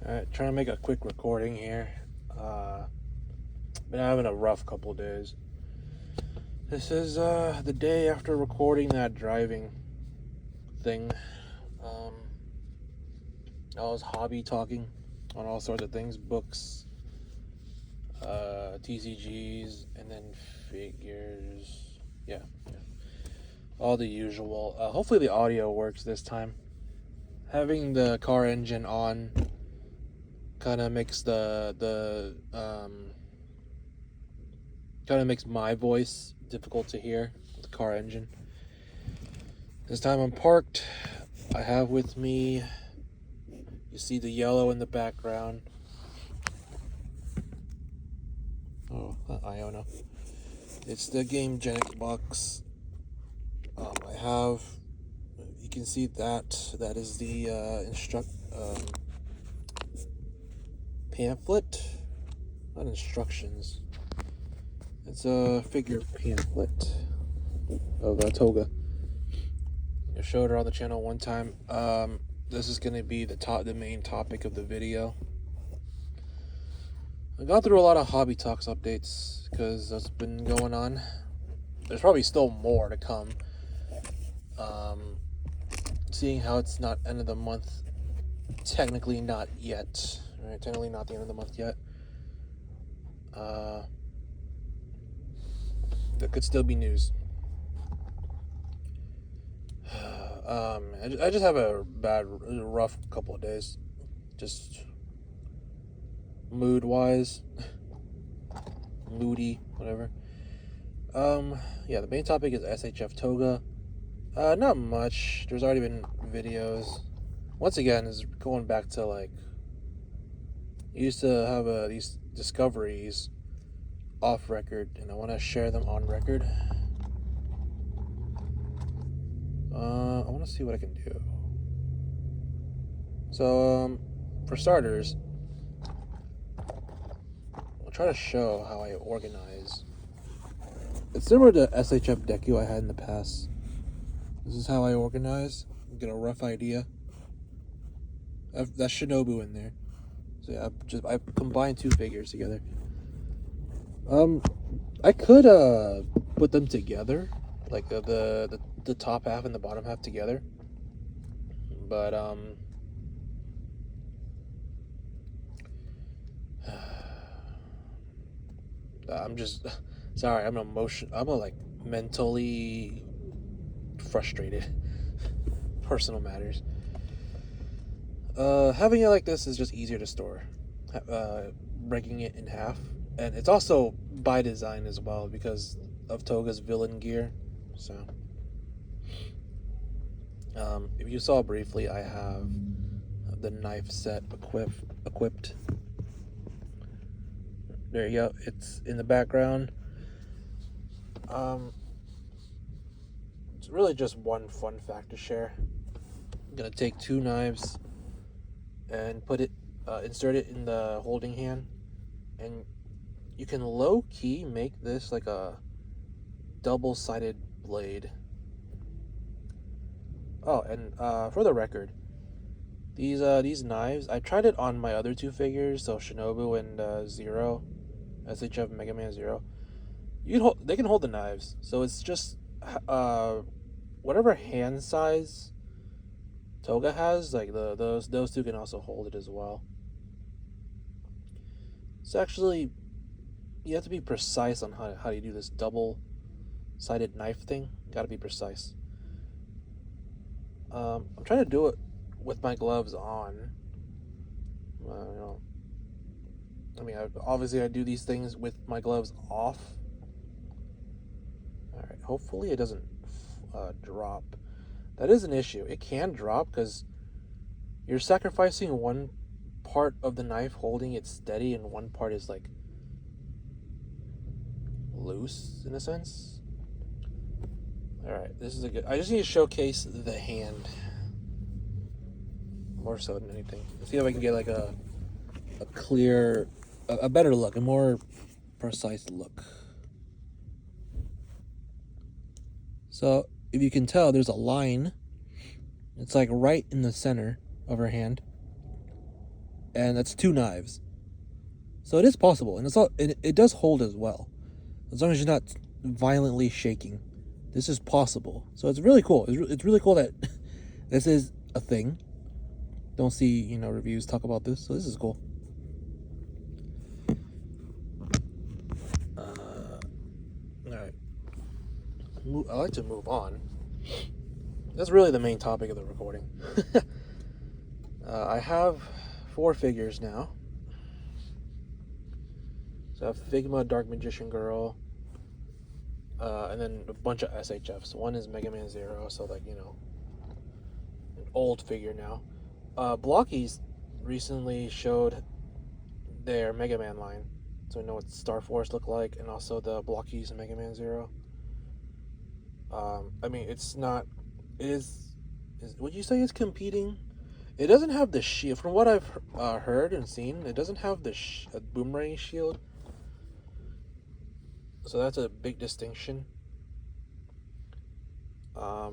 Alright, trying to make a quick recording here. Been having a rough couple of days. This is the day after recording that driving thing. Um, I was hobby talking on all sorts of things, books, TCGs, and then figures. Yeah. All the usual. Hopefully the audio works this time. Having the car engine on kind of makes makes my voice difficult to hear with the car engine. This time I'm parked. I have with me, you see the yellow in the background. Oh, Iona. It's the Game Genic box. I have, you can see that is the pamphlet, not instructions. It's a figure pamphlet of Toga. I showed her on the channel one time. This is going to be the main topic of the video. I got through a lot of Hobby Talks updates because that's been going on. There's probably still more to come. Seeing how it's not end of the month, technically not yet. Right? Technically not the end of the month yet. There could still be news. I just have a rough couple of days. Just mood-wise. Moody, whatever. Yeah, the main topic is SHF Toga. Not much. There's already been videos. Once again, is going back to like, you used to have these discoveries off record, and I want to share them on record. I want to see what I can do. So, for starters, I'll try to show how I organize. It's similar to SHF Deku I had in the past. This is how I organize. Get a rough idea. That's Shinobu in there. So yeah, I combined two figures together. I could put them together, like the top half and the bottom half together. But I'm just sorry. I'm like mentally frustrated. Personal matters. Having it like this is just easier to store. Breaking it in half, and it's also by design as well because of Toga's villain gear. So, if you saw briefly, I have the knife set equipped. There you go. It's in the background. It's really just one fun fact to share. I'm gonna take two knives and insert it in the holding hand, and you can low-key make this like a double-sided blade. Oh, and for the record, these knives, I tried it on my other two figures, so Shinobu and Zero, SHF Mega Man Zero. They can hold the knives, so it's just whatever hand size Toga has, like those two can also hold it as well. It's actually, you have to be precise on how you do this double-sided knife thing. Got to be precise. I'm trying to do it with my gloves on. Obviously I do these things with my gloves off. All right, hopefully it doesn't drop. That is an issue. It can drop because you're sacrificing one part of the knife holding it steady and one part is like loose in a sense. Alright, this is I just need to showcase the hand more so than anything. Let's see if I can get like a clear, a better look, a more precise look. So if you can tell, there's a line. It's like right in the center of her hand. and that's 2 knives. So it is possible, and it does hold as well, as long as you're not violently shaking. This is possible, so it's really cool. It's really cool that this is a thing. Don't see reviews talk about this, so this is cool. All right, I like to move on. That's really the main topic of the recording. I have 4 figures now. So I have Figma Dark Magician Girl, and then a bunch of SHFs. One is Mega Man Zero, so like an old figure now. Blockies recently showed their Mega Man line, so we know what Star Force looked like, and also the Blockies and Mega Man Zero. I mean, it's not. It is. Would you say it's competing? It doesn't have the shield. From what I've heard and seen, it doesn't have the boomerang shield. So that's a big distinction. That's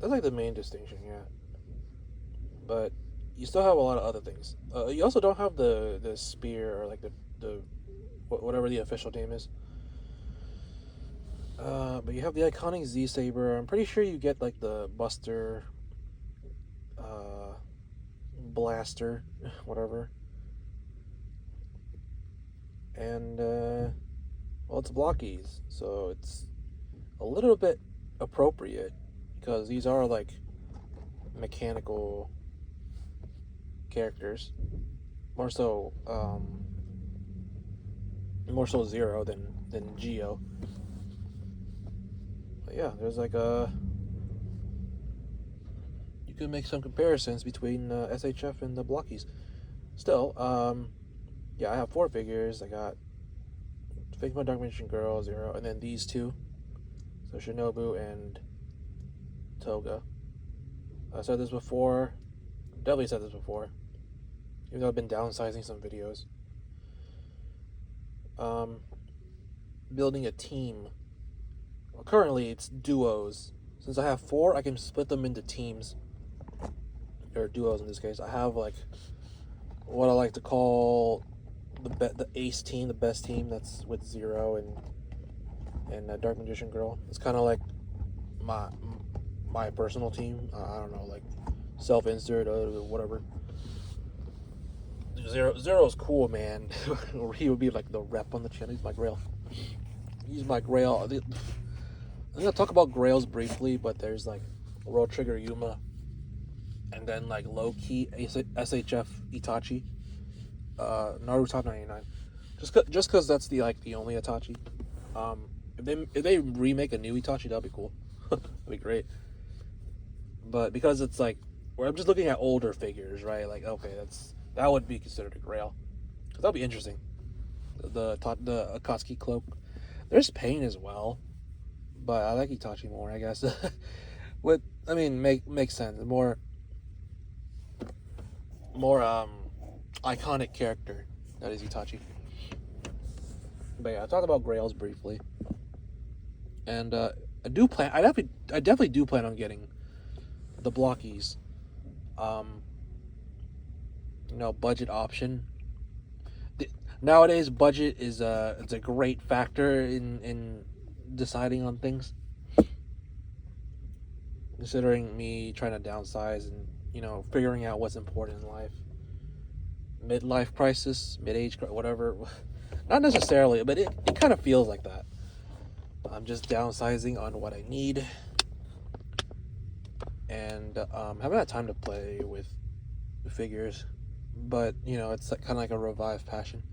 like the main distinction, yeah. But you still have a lot of other things. You also don't have the spear, or like the whatever the official name is. But you have the iconic Z Saber. I'm pretty sure you get like the Buster, Blaster, whatever. And well, it's Blockies, so it's a little bit appropriate because these are like mechanical characters, more so Zero than Geo. But yeah, there's like you could make some comparisons between SHF and the Blockies. Still, yeah, I have 4 figures. I got Figma Dark Magician Girl, Zero, and then these 2. So Shinobu and Toga. I said this before. Definitely said this before. Even though I've been downsizing some videos. Building a team. Well, currently it's duos. Since I have 4, I can split them into teams. Or duos in this case. I have like what I like to call the ace team, the best team. That's with Zero and Dark Magician Girl. It's kind of like my personal team. I don't know, like self-insert or whatever. Zero's cool, man. He would be like the rep on the channel. He's my Grail. He's my Grail. I'm gonna talk about Grails briefly, but there's like World Trigger Yuma, and then like low key SHF Itachi, Naruto Top 99. Just cause that's the only Itachi. If they remake a new Itachi, that'd be cool. That'd be great. But because it's like, where I'm just looking at older figures, right? Like, okay, that would be considered a Grail. Cause that'd be interesting. The Akatsuki cloak. There's Pain as well, but I like Itachi more, I guess. Makes sense. More iconic character that is Itachi. But yeah, I talked about Grails briefly, and I definitely do plan on getting the Blockies. Budget option. Nowadays, budget is it's a great factor in deciding on things. Considering me trying to downsize and figuring out what's important in life. Midlife crisis, mid-age, whatever. Not necessarily, but it kind of feels like that. I'm just downsizing on what I need, and haven't had time to play with figures, but it's kind of like a revived passion.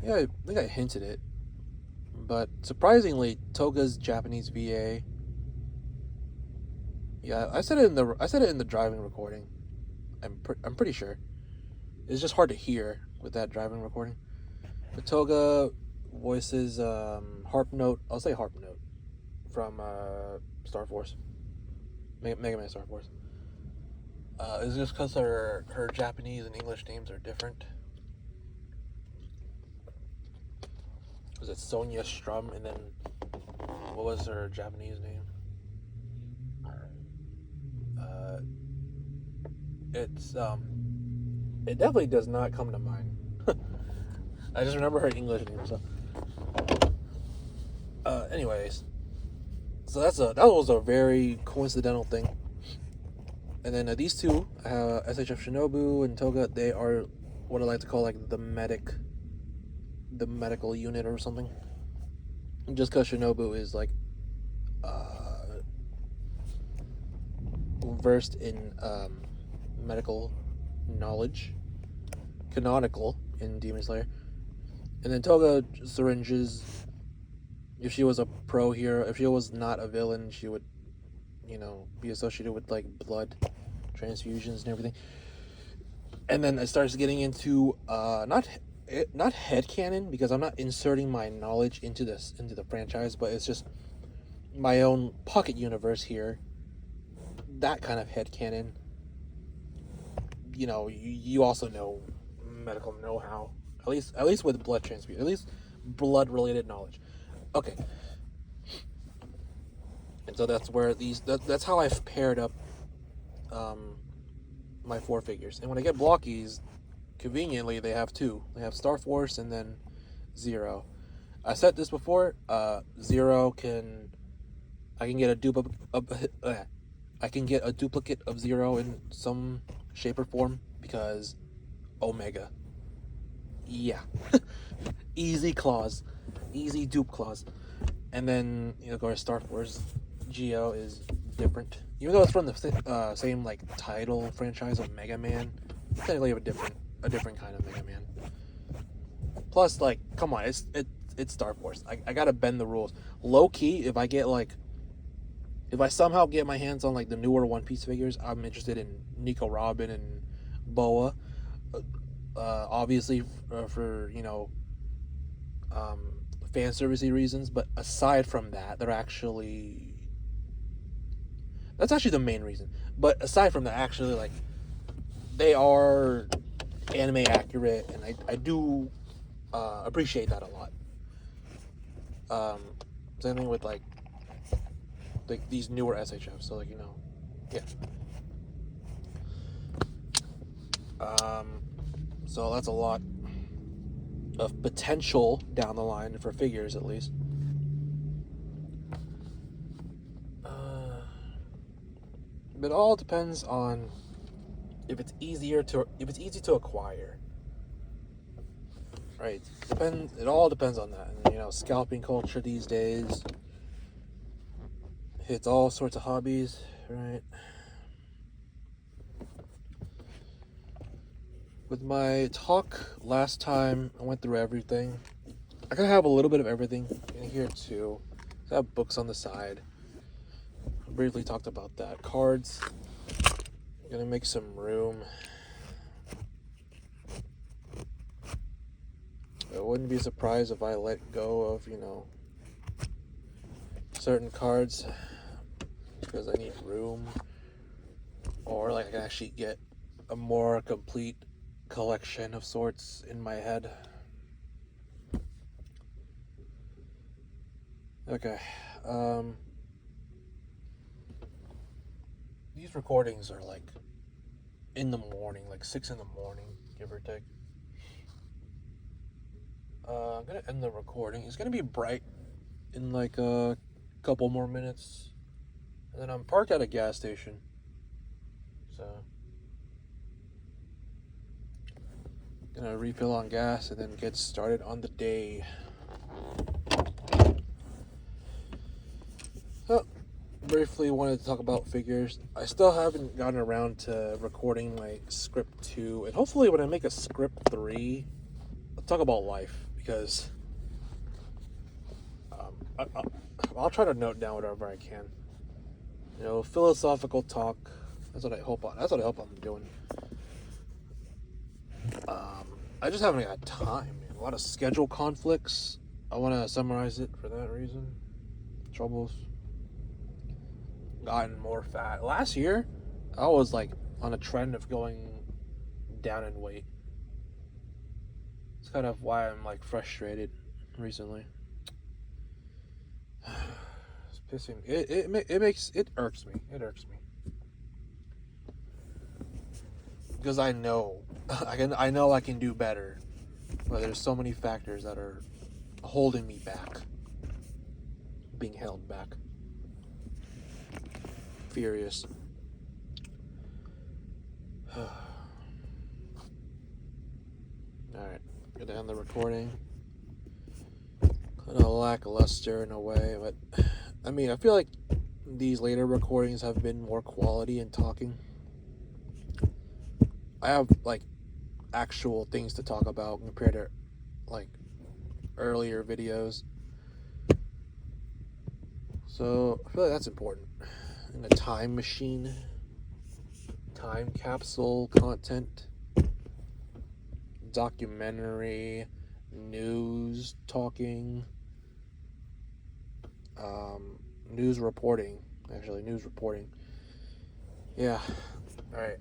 Yeah, I think I hinted it, but surprisingly, Toga's Japanese VA. Yeah, I said it in the driving recording. I'm pretty sure. It's just hard to hear with that driving recording. But Toga voices Harp Note. I'll say Harp Note from Star Force, Mega Man Star Force. It's just because her Japanese and English names are different. Was it Sonia Strum, and then what was her Japanese name? it's it definitely does not come to mind. I just remember her English name. So, anyways, so that was a very coincidental thing. And then these two, SHF Shinobu and Toga, they are what I like to call like the medical unit or something. Just because Shinobu is like versed in medical knowledge, canonical in Demon Slayer, and then Toga syringes. If she was a pro hero, if she was not a villain, she would, be associated with like blood transfusions and everything. And then it starts getting into not headcanon, because I'm not inserting my knowledge into the franchise, but it's just my own pocket universe here. That kind of headcanon. You also know medical know-how, at least with blood transfusion, at least blood related knowledge. Okay. And so that's where that's how I've paired up my 4 figures. And when I get blockies, conveniently they have 2. They have Star Force and then Zero. I said this before. Zero I can get a duplicate of Zero in some shape or form because Omega. Yeah. Easy claws. Easy dupe claws. And then, of course, Star Force Geo is different. Even though it's from the same like title franchise of Mega Man, it's technically a different kind of Mega Man. Plus, like, come on, it's Star Force. I gotta bend the rules. Low key, if I somehow get my hands on like the newer One Piece figures, I'm interested in Nico Robin and Boa. Obviously, for fan servicey reasons, but aside from that, that's actually the main reason. But aside from that, actually, like, they are anime accurate, and I do appreciate that a lot. Same thing with like these newer SHFs. So like yeah. So that's a lot of potential down the line for figures, at least. But it all depends on if it's easy to acquire. Right. It all depends on that. And, scalping culture these days hits all sorts of hobbies, right? With my talk last time, I went through everything. I gotta have a little bit of everything in here too. I have books on the side. I briefly talked about that. Cards. I'm gonna make some room. I wouldn't be surprised if I let go of, certain cards because I need room. Or like I can actually get a more complete collection of sorts in my head. Okay. These recordings are like in the morning, like 6 in the morning, give or take. I'm gonna end the recording. It's gonna be bright in like a couple more minutes. And then I'm parked at a gas station. So gonna refill on gas and then get started on the day. So, briefly wanted to talk about figures. I still haven't gotten around to recording my script 2, and hopefully when I make a script 3, I'll talk about life, because I'll try to note down whatever I can. Philosophical talk. That's what I hope I'm doing. I just haven't got time. A lot of schedule conflicts. I want to summarize it for that reason. Troubles. Gotten more fat. Last year, I was like on a trend of going down in weight. It's kind of why I'm like frustrated recently. It's pissing me. It irks me. because I know I know I can do better, but there's so many factors that are holding me back, being held back. Furious. All right, gonna end the recording. Kind of lackluster in a way, but I mean, I feel like these later recordings have been more quality in talking. I have like actual things to talk about compared to like earlier videos. So I feel like that's important. And a time machine, time capsule content, documentary, news talking, news reporting. Actually, news reporting. Yeah. All right.